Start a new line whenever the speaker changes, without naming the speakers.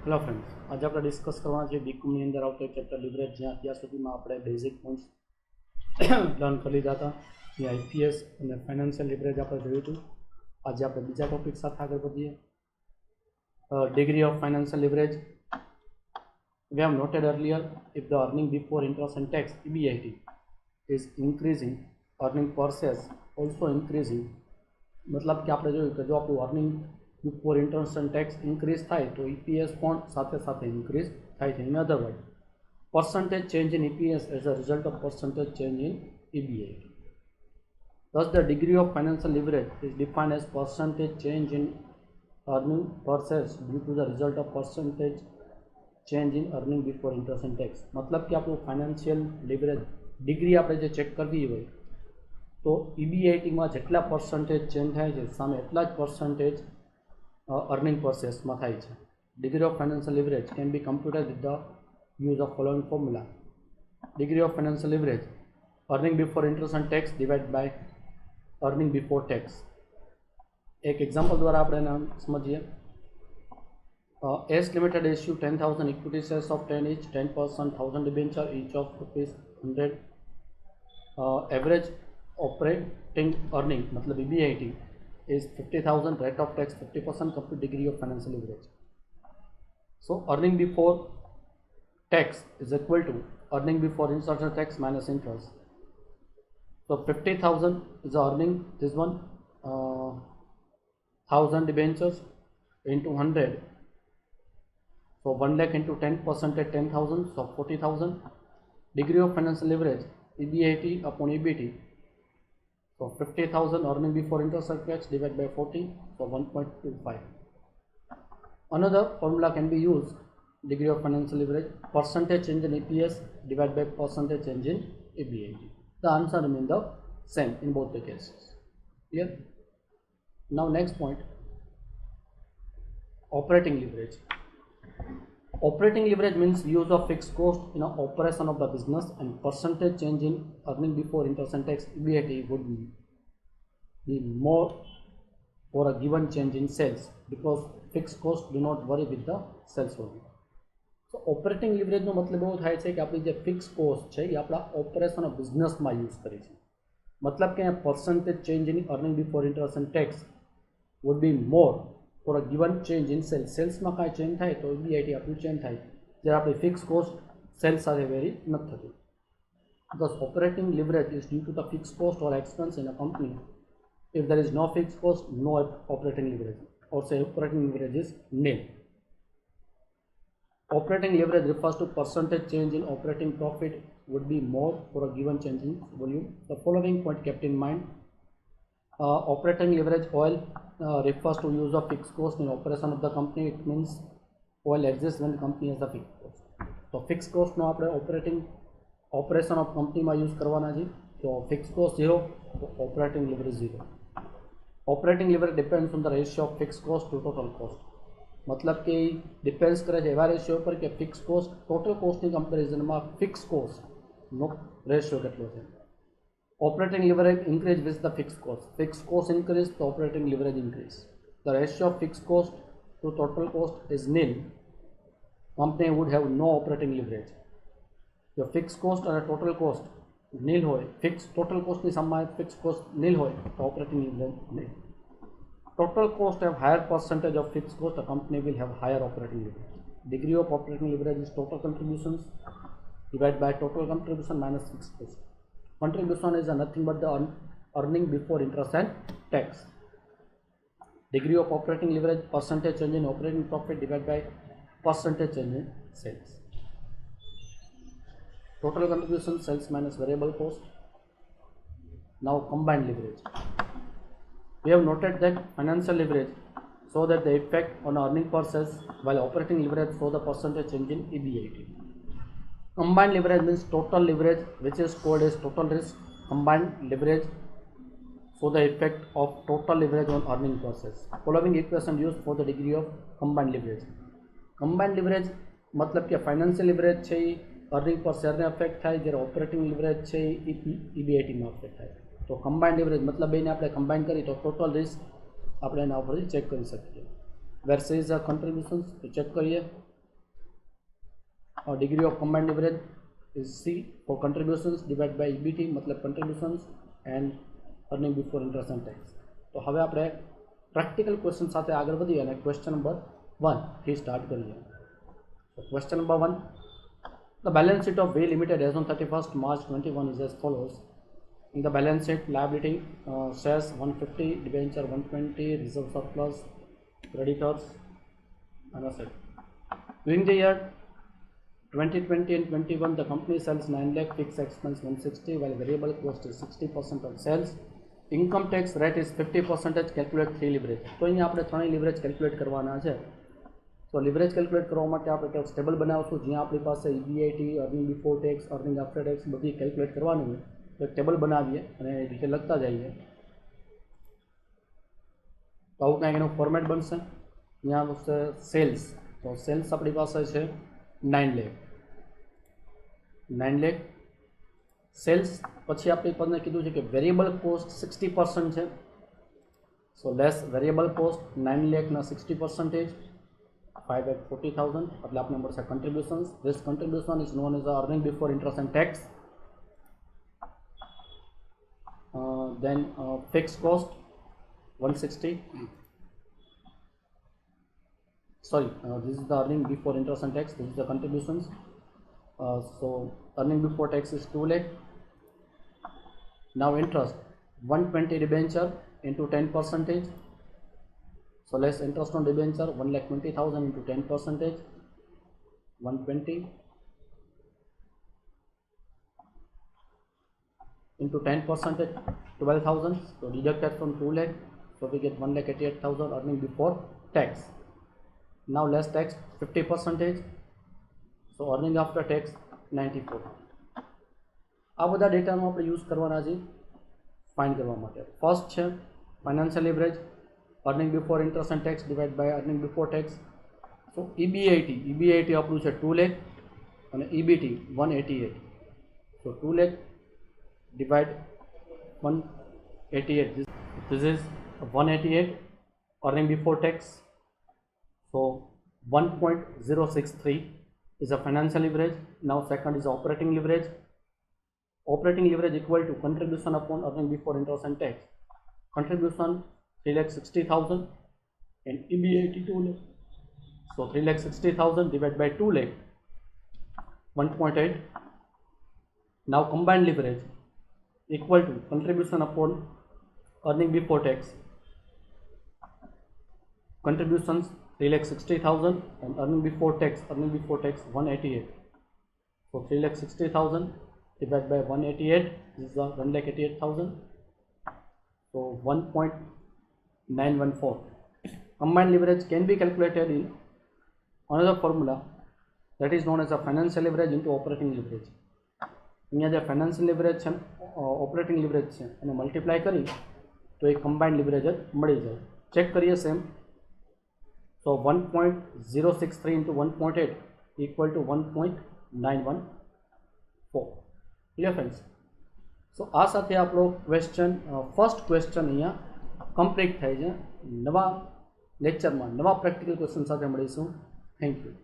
Hello friends, आज आप discuss करवाना है बीकॉम अंदर आवतो एक चैप्टर लिवरेज ज्यां अत्यार सुधीमां आपणे बेसिक पॉइंट्स लर्न कर लीधा था। ये आईपीएस और फाइनेंशियल लिवरेज आपणे जोयुं हतुं। आज आपणे बीजा टॉपिक साथ आगळ वधीए। Degree of financial leverage we have noted earlier, if the earning before interest and tax EBIT is increasing, earning per share also increasing, मतलब कि આપણે જોયું કે જો આપણું earning before interest and tax increase થાય તો EPS પણ સાથે સાથે increase થાય છે. In other words, percentage change in EPS as a result of percentage change in EBIT. Thus, the degree of financial leverage is defined as percentage change in earning per share due to the result of percentage change in earning before interest and tax. मतलब कि आप financial leverage degree आप check करवी हो तो EBIT में जेटला percentage change थाय छे सामे एटला ज परसेंटेज अर्निंग प्रोसेस में थाय छे. Degree of financial leverage can be computed with the use of following formula. Degree of financial leverage earning before interest and tax divide by earning before tax. एक example द्वारा आप समझिए. S Limited issue 10,000 equity shares of 10 each, 10%, 1,000 debenture each of ₹100. Average operating earning, मतलब EBIT, is 50,000. Rate of tax 50%. Complete degree of financial leverage. So earning before tax is equal to earning before insertion tax minus interest. So 50,000 is the earning. This one 1,000 debentures into 100. So 1 lakh into 10% at 10,000, so 40,000. Degree of financial leverage EBIT upon EBT. So 50,000 earning before interest and tax divided by 40, so 1.25. Another formula can be used. Degree of financial leverage percentage change in EPS divided by percentage change in EBIT. The answer remains the same in both the cases. Clear? Now next point, operating leverage. Operating leverage means use of fixed cost in an operation of the business, and percentage change in earning before interest and tax EBIT would be more for a given change in sales because fixed cost do not vary with the sales volume. So operating leverage નો મતલબ એવો થાય છે કે આપણી જે fix cost છે એ આપણા operation of બિઝનેસમાં યુઝ કરી છે. મતલબ કે percentage change in earning before interest and tax would be more for a given change in sales. Sales में कई चेंज थाय तो EBIT आपू चेंज थाय जे आपणी फिक्स कॉस्ट सेल्स साथे वेरी नथी थती. Thus operating leverage is due to the fixed cost or expense in a company. If there is no fixed cost, no operating leverage, or say operating leverage is nil. Operating leverage refers to percentage change in operating profit would be more for a given change in volume. The following point kept in mind. Operating leverage oil refers to use of fixed cost in operation of the company. It means oil exists when the company has a fixed cost. So fixed cost નો આપણે operation of company માં use કરવાના છે. તો fixed cost 0, તો operating leverage 0. Operating leverage depends on the ratio of fixed cost to total cost. मतलब કે depends करे છે એવા રેશિયો પર કે ફિક્સ કોસ્ટ ટોટલ કોસ્ટની કમ્પેરિઝનમાં ફિક્સ કોસ્ટનો રેશિયો કેટલો છે. Operating leverage increase with the fixed cost. Fixed cost increase, the operating leverage increase. The ratio of fixed cost to total cost is nil. Company would have no operating leverage. The fixed cost and total cost nil hoy. Fixed total cost ni samma fixed cost nil hoy. The operating leverage nil. Total cost have higher percentage of fixed cost. The company will have higher operating leverage. Degree of operating leverage is total contributions divided by total contribution minus fixed cost. Contribution is nothing but the earning before interest and tax. Degree of operating leverage percentage change in operating profit divided by percentage change in sales. Total contribution sales minus variable cost. Now combined leverage. We have noted that financial leverage show that the effect on earning per sales while operating leverage show the percentage change in EBIT. Combined leverage means total leverage which is called as total risk. Combined leverage show the effect of total leverage on earning process. Following equation used for the degree of combined leverage. Combined leverage मतलब कि financial leverage છે એ earning per share ने affect थाय જ્યારે operating leverage છે એ EBIT में affect थाय. तो combined leverage मतलब બેને આપણે combine કરી તો total risk આપણે એના ઉપરથી ચેક કરી શકીએ. Where says the contributions to check करिए. Degree of combined leverage is C for contributions divide by EBT मतलब contributions and earning before interest and tax. तो हवे आपणे प्रेक्टिकल क्वेश्चन साथे आगळ वधीए अने क्वेश्चन नंबर 1 થી स्टार्ट करीए। तो question number 1, the balance sheet of way limited as on 31st March 21 is as follows. In the balance sheet, liability shares 150, debenture 120, reserve surplus, creditors and asset. During the year 2020 and 21, the company sells 9 lakh, fixed expense 160, while variable cost is 60% of sales. Income tax rate is 50%. Calculate 3 leverage. तो અહીં આપણે ત્રણેય leverage calculate કરવાના છે. તો leverage calculate કરવા માટે આપણે ટેક્સ ટેબલ બનાવશું જ્યાં આપણી પાસે EBIT, earning before tax, earning after tax બધી કેલ્ક્યુલેટ કરવાની હોય. તો એક ટેબલ બનાવીએ અને એ રીતે લખતા જઈએ. તો આવું કંઈક એનું ફોર્મેટ બનશે. અહીંયા આવશે સેલ્સ. તો સેલ્સ આપણી પાસે છે 9 લાખ. 9 લાખ સેલ્સ. પછી આપણી પાસે કીધું છે કે વેરિયેબલ કોસ્ટ 60% છે. સો લેસ વેરિયેબલ કોસ્ટ 9 લાખના 60%, 5,40,000 એટલે આપણે મળશે contributions. This contribution is known as the earning before interest and tax. Then fixed cost 160. Sorry, this is the earning before interest and tax. This is the contributions. So earning before tax is 2 lakh. Now interest 120 debenture into 10%. So less interest on debenture 1,20,000 into 10%, 120 into 10%, 12,000. So deducted from 2 lakh, so we get 1,88,000 earning before tax. Now less tax 50%, so earning after tax 94. આ બધા ડેટાનો આપણે use કરવાના છે find કરવા માટે. First છે financial leverage, earning before interest and tax divide by earning before tax. So EBIT આપણું છે 2 લાખ અને EBT 188. so 2 lakh divide 188, this is 188 earning before tax. so 1.063 is a financial leverage. Now second is operating leverage. Operating leverage equal to contribution upon earning before interest and tax. Contribution 3,60,000 and EBIT 2 lakh. So 3,60,000 divided by 2 lakh, 1.8. Now combined leverage equal to contribution upon earning before tax. Contributions 3,60,000 and earning before tax 188. So 3,60,000 divided by 188, this is 1,88,000. So 1.914. Combined leverage can be calculated in another formula that is known as a financial leverage into operating leverage. અહીંયા જે financial leverage છે operating leverage છે અને multiply કરી તો એક combined leverage જ મળી જાય. ચેક કરીએ same. so 1.063 into 1.8 equal to 1.914. clear friends? so આ સાથે આપણો ક્વેશ્ચન ફર્સ્ટ ક્વેશ્ચન અહીંયા કમ્પ્લીટ થાય છે. નવા લેક્ચરમાં નવા પ્રેક્ટિકલ ક્વેશ્ચન સાથે મળીશું. Thank you.